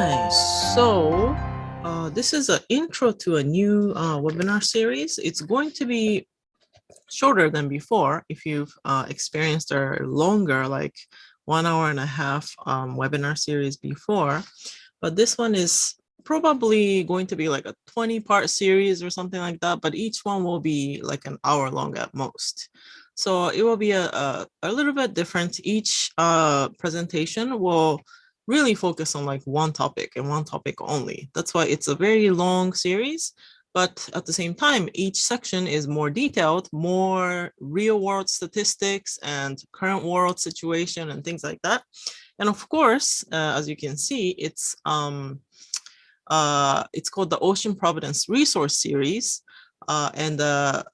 Hi, so this is an intro to a new webinar series. It's going to be shorter than before if you've experienced a longer, like 1.5 hour webinar series before. But this one is probably going to be like a 20-part series or something like that, but each one will be like an hour long at most. So it will be a little bit different. Each presentation will really focus on like one topic and one topic only. That's why it's a very long series, but at the same time, each section is more detailed, more real world statistics and current world situation and things like that. And of course, as you can see, it's called the Ocean Providence Resource Series, and the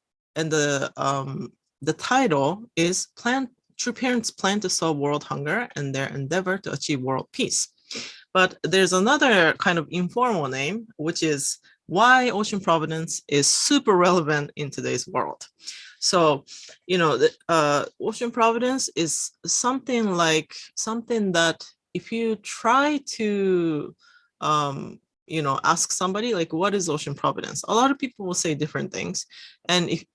title is True Parents Plan to Solve World Hunger and Their Endeavor to Achieve World Peace. But there's another kind of informal name, which is Why Ocean Providence is Super Relevant in Today's World. So, you know, Ocean Providence is something that if you try to, ask somebody like, what is Ocean Providence? A lot of people will say different things. And if,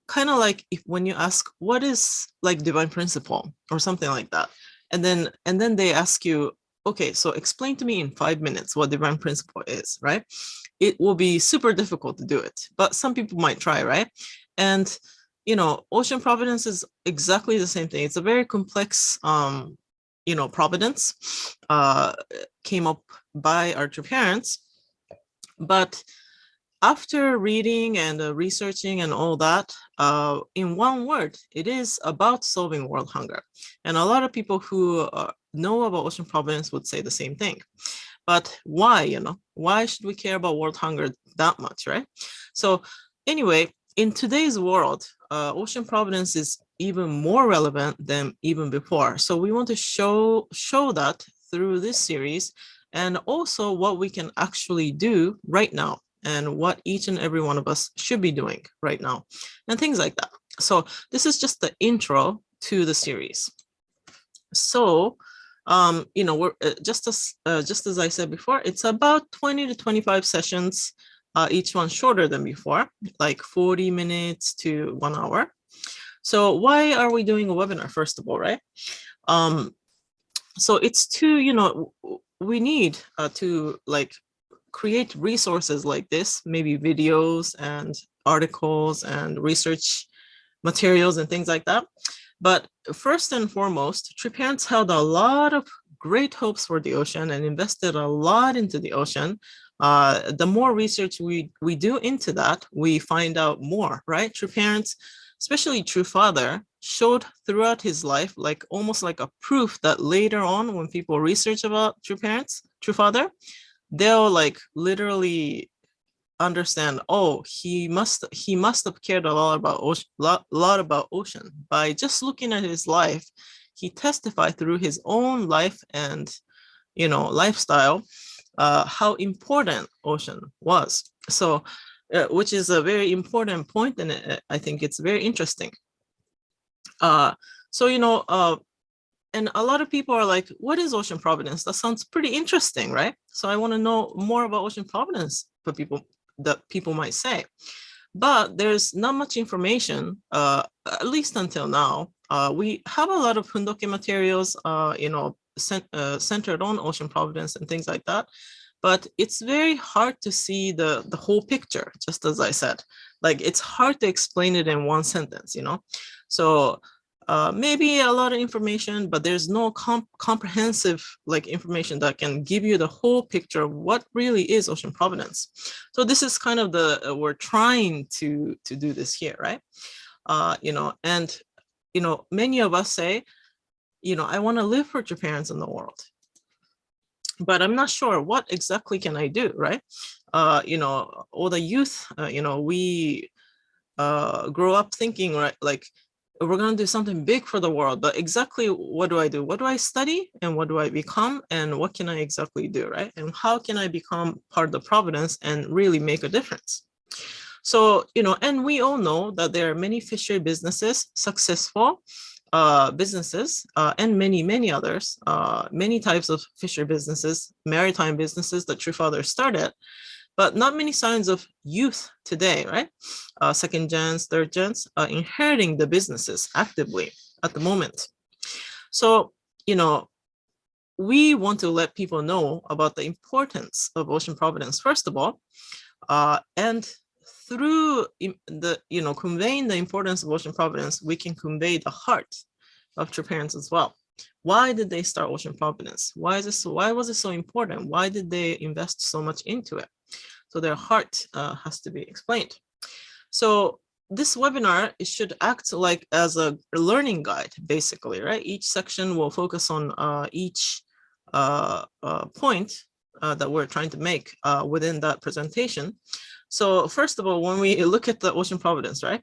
kind of like if when you ask, what is like divine principle or something like that? And then they ask you, okay, so explain to me in 5 minutes what divine principle is, right? It will be super difficult to do it, but some people might try, right? And, Ocean Providence is exactly the same thing. It's a very complex, providence came up by our true parents. But after reading and researching and all that, in one word, it is about solving world hunger. And a lot of people who know about Ocean Providence would say the same thing. But why, why should we care about world hunger that much, right? So anyway, in today's world, Ocean Providence is even more relevant than even before. So we want to show that through this series, and also what we can actually do right now and what each and every one of us should be doing right now and things like that. So this is just the intro to the series. So, we're just as I said before, it's about 20 to 25 sessions, each one shorter than before, like 40 minutes to 1 hour. So why are we doing a webinar, first of all, right? So it's to, we need to like create resources like this, maybe videos and articles and research materials and things like that. But first and foremost, True Parents held a lot of great hopes for the ocean and invested a lot into the ocean. The more research we do into that, we find out more, right? True Parents, especially True Father, showed throughout his life, like almost like a proof that later on when people research about True Parents, True Father, they'll like literally understand, oh, he must have cared a lot about ocean. By just looking at his life, he testified through his own life and lifestyle how important ocean was. So which is a very important point, and I think it's very interesting. And a lot of people are like, what is Ocean Providence? That sounds pretty interesting, right? So I want to know more about Ocean Providence for people that people might say. But there's not much information, at least until now. We have a lot of Fundoke materials, centered on Ocean Providence and things like that. But it's very hard to see the whole picture, just as I said. Like, it's hard to explain it in one sentence, So maybe a lot of information, but there's no comprehensive like information that can give you the whole picture of what really is Ocean Providence. So this is kind of we're trying to do this here, right? Many of us say, I want to live for True Parents in the world, but I'm not sure what exactly can I do, right? All the youth, we grow up thinking, right, like, we're going to do something big for the world, but exactly what do I do? What do I study and what do I become and what can I exactly do, right? And how can I become part of the Providence and really make a difference? So, and we all know that there are many fishery businesses successful businesses and many others, many types of fisher businesses, maritime businesses that True Father started, but not many signs of youth today, right? Second gens, third gens, inheriting the businesses actively at the moment. So, you know, we want to let people know about the importance of Ocean Providence, first of all, and through the, conveying the importance of Ocean Providence, we can convey the heart of true parents as well. Why did they start Ocean Providence? Why was it so important? Why did they invest so much into it? So their heart has to be explained. So this webinar, it should act like as a learning guide, basically, right? Each section will focus on each point that we're trying to make within that presentation. So first of all, when we look at the Ocean Providence, right,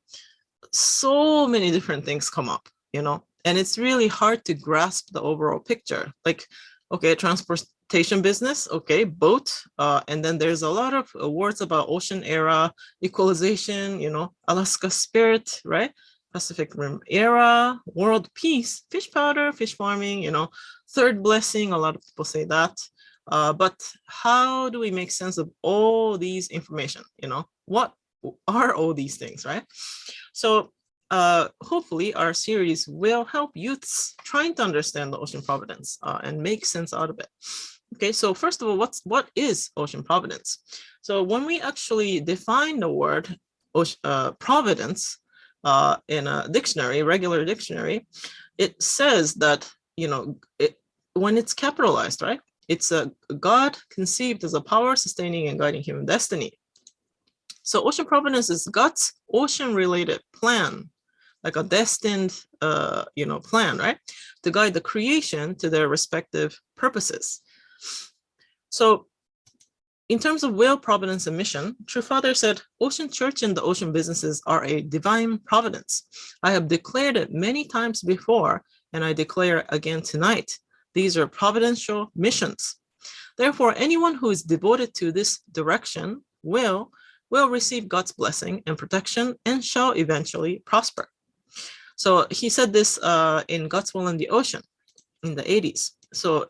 so many different things come up, and it's really hard to grasp the overall picture. Like, okay, transportation business, okay, boat, and then there's a lot of words about ocean era, equalization, Alaska spirit, right? Pacific Rim era, world peace, fish powder, fish farming, third blessing, a lot of people say that. But how do we make sense of all these information? What are all these things, right? So hopefully our series will help youths trying to understand the Ocean Providence and make sense out of it. Okay, so first of all, what is Ocean Providence? So when we actually define the word providence in a dictionary, regular dictionary, it says that, when it's capitalized, right? It's a God conceived as a power sustaining and guiding human destiny. So Ocean Providence is God's ocean-related plan, like a destined, plan, right? To guide the creation to their respective purposes. So in terms of will, providence, and mission, True Father said, Ocean Church and the ocean businesses are a divine providence. I have declared it many times before, and I declare again tonight. These are providential missions. Therefore, anyone who is devoted to this direction will receive God's blessing and protection and shall eventually prosper. So he said this in God's Will in the Ocean in the 80s. So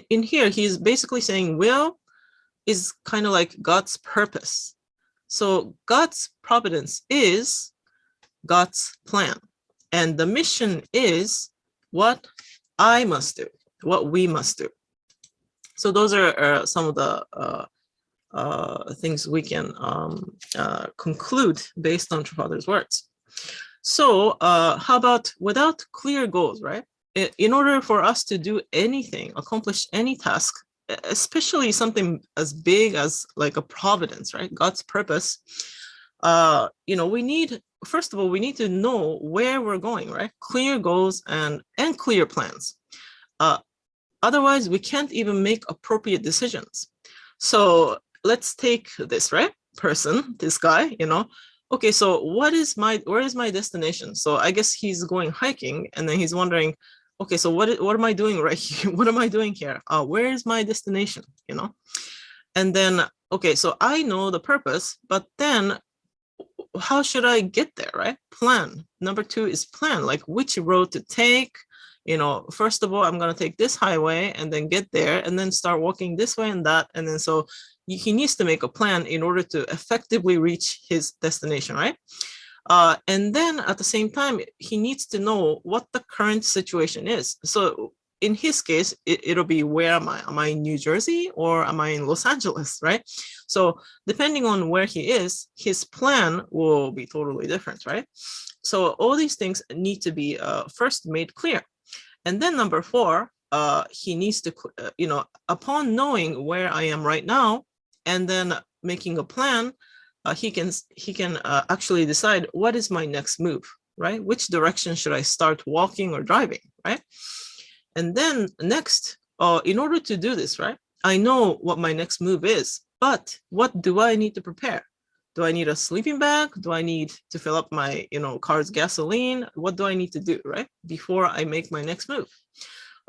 in here, he's basically saying will is kind of like God's purpose. So God's providence is God's plan. And the mission is what I must do, what we must do. So those are some of the things we can conclude based on True Father's words. So how about without clear goals, right? In order for us to do anything, accomplish any task, especially something as big as like a providence, right? God's purpose, we need, first of all, we need to know where we're going, right? Clear goals and clear plans. Otherwise, we can't even make appropriate decisions. So let's take this, right? Person, this guy, okay, so where is my destination? So I guess he's going hiking and then he's wondering, okay, so what am I doing right here? What am I doing here? Where is my destination, And then, okay, so I know the purpose, but then how should I get there, right? Plan. Number 2 is plan, like which road to take. First of all, I'm going to take this highway and then get there and then start walking this way and that. And then so he needs to make a plan in order to effectively reach his destination, right? And then at the same time, he needs to know what the current situation is. So in his case, it'll be, where am I? Am I in New Jersey or am I in Los Angeles, right? So depending on where he is, his plan will be totally different, right? So all these things need to be first made clear. And then number 4, he needs to, upon knowing where I am right now, and then making a plan, he can actually decide what is my next move, right? Which direction should I start walking or driving, right? And then next, in order to do this, right, I know what my next move is, but what do I need to prepare? Do I need a sleeping bag? Do I need to fill up my, car's gasoline? What do I need to do, right? Before I make my next move.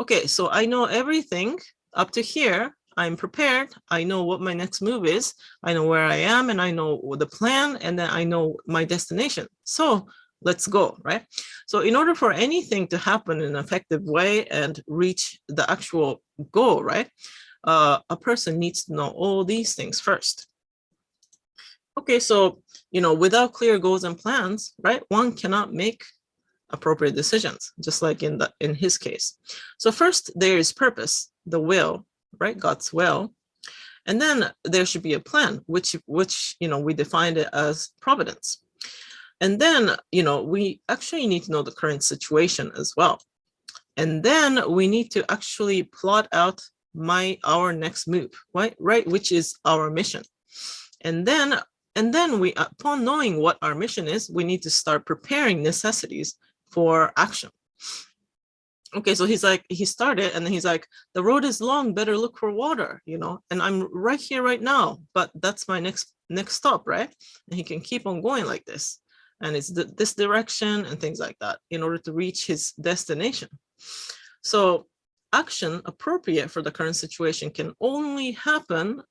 Okay, so I know everything up to here. I'm prepared. I know what my next move is. I know where I am and I know the plan, and then I know my destination. So let's go, right? So in order for anything to happen in an effective way and reach the actual goal, right? A person needs to know all these things first. Okay, so, without clear goals and plans, right, one cannot make appropriate decisions, just like in his case. So first, there is purpose, the will, right, God's will. And then there should be a plan, which we defined it as providence. And then, we actually need to know the current situation as well. And then we need to actually plot out our next move, right, which is our mission. And then we, upon knowing what our mission is, we need to start preparing necessities for action. Okay, so he started, and then he's like, the road is long, better look for water, and I'm right here right now, but that's my next stop, right? And he can keep on going like this, and it's this direction and things like that in order to reach his destination. So action appropriate for the current situation can only happen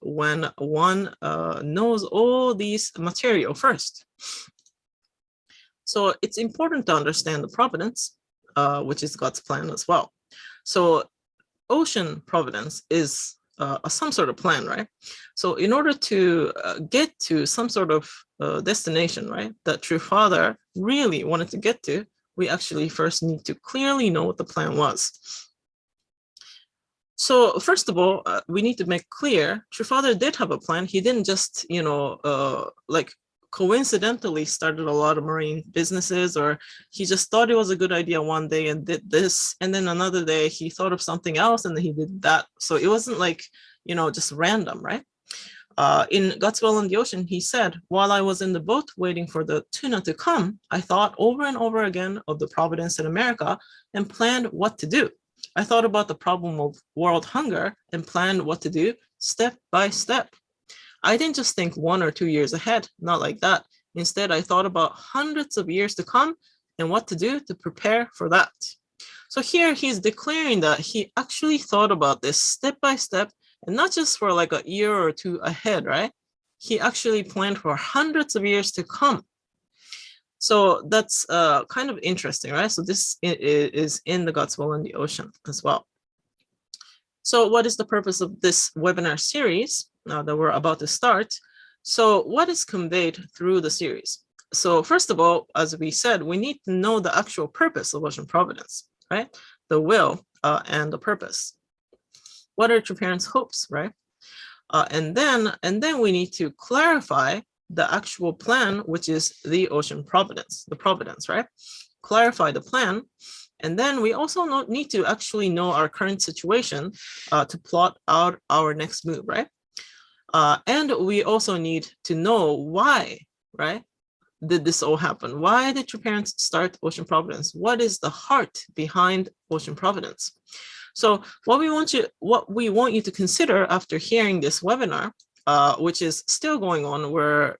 when one knows all these material first. So it's important to understand the providence, which is God's plan as well. So ocean providence is some sort of plan, right? So in order to get to some sort of destination, right, that True Father really wanted to get to, we actually first need to clearly know what the plan was. So first of all, we need to make clear, True Father did have a plan. He didn't just, like coincidentally started a lot of marine businesses, or he just thought it was a good idea one day and did this, and then another day he thought of something else and then he did that. So it wasn't like, just random, right? In Godzilla in the Ocean, he said, while I was in the boat waiting for the tuna to come, I thought over and over again of the providence in America and planned what to do. I thought about the problem of world hunger and planned what to do step by step. I didn't just think 1 or 2 years ahead, not like that. Instead, I thought about hundreds of years to come and what to do to prepare for that. So here he's declaring that he actually thought about this step by step, and not just for like a year or two ahead, right? He actually planned for hundreds of years to come. So that's kind of interesting, right? So this is in the God's Will in the Ocean as well. So what is the purpose of this webinar series that we're about to start? So what is conveyed through the series? So first of all, as we said, we need to know the actual purpose of Ocean Providence, right? The will and the purpose. What are True Parents' hopes, right? And then we need to clarify the actual plan, which is the Ocean Providence, the Providence, right? Clarify the plan. And then we also need to actually know our current situation to plot out our next move, right? And we also need to know why, right? Did this all happen? Why did your parents start Ocean Providence? What is the heart behind Ocean Providence? So what we want you to consider after hearing this webinar, which is still going on, where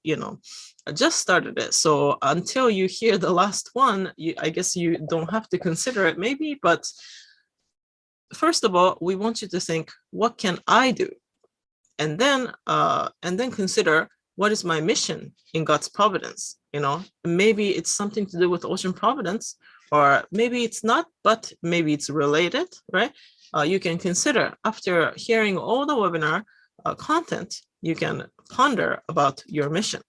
I just started it. So until you hear the last one, I guess you don't have to consider it maybe, but first of all, we want you to think, what can I do? And then consider, what is my mission in God's providence? Maybe it's something to do with Ocean Providence, or maybe it's not, but maybe it's related, right? You can consider, after hearing all the webinar content, you can ponder about your mission.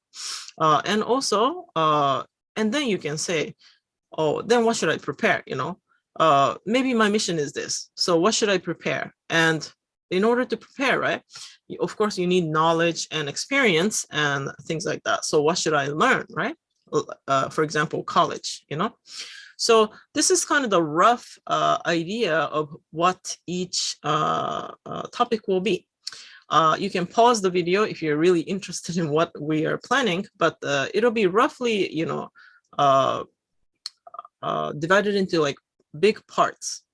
And also, and then you can say, oh, then what should I prepare? Maybe my mission is this. So what should I prepare? And in order to prepare, right, of course, you need knowledge and experience and things like that. So what should I learn, right? For example, college, So this is kind of the rough idea of what each topic will be. You can pause the video if you're really interested in what we are planning, but it'll be roughly, divided into like big parts.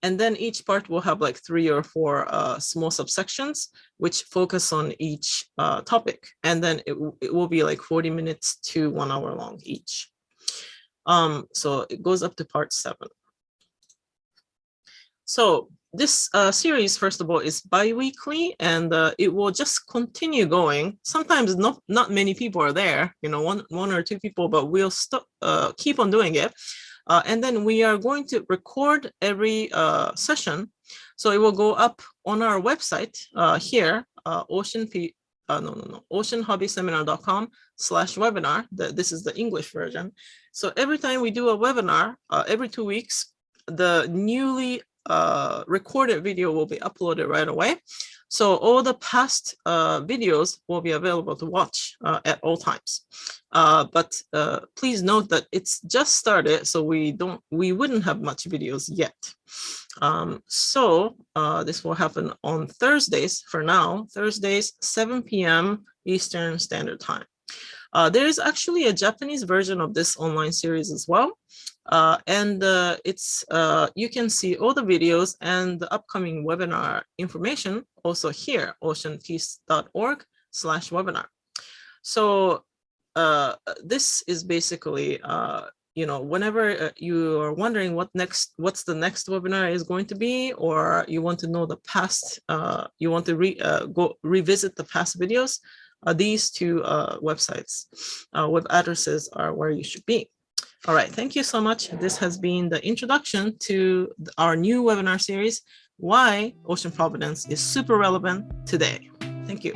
And then each part will have like 3 or 4 small subsections, which focus on each topic. And then it will be like 40 minutes to 1 hour long each. So it goes up to part 7. So this series, first of all, is bi-weekly, and it will just continue going. Sometimes not many people are there, one or two people, but we'll keep on doing it. And then we are going to record every session. So it will go up on our website here, oceanhobbyseminar.com/webinar. This is the English version. So every time we do a webinar, every 2 weeks, the newly recorded video will be uploaded right away. So all the past videos will be available to watch at all times. But please note that it's just started, so we wouldn't have much videos yet. So this will happen on Thursdays for now, Thursdays, 7 p.m. Eastern Standard Time. There is actually a Japanese version of this online series as well. And you can see all the videos and the upcoming webinar information also here, oceanpeace.org/webinar. So this is basically, whenever you are wondering what's the next webinar is going to be, or you want to know the past, you want to revisit the past videos, these two websites, web addresses are where you should be. All right, thank you so much. This has been the introduction to our new webinar series, Why Ocean Providence is Super Relevant Today. Thank you.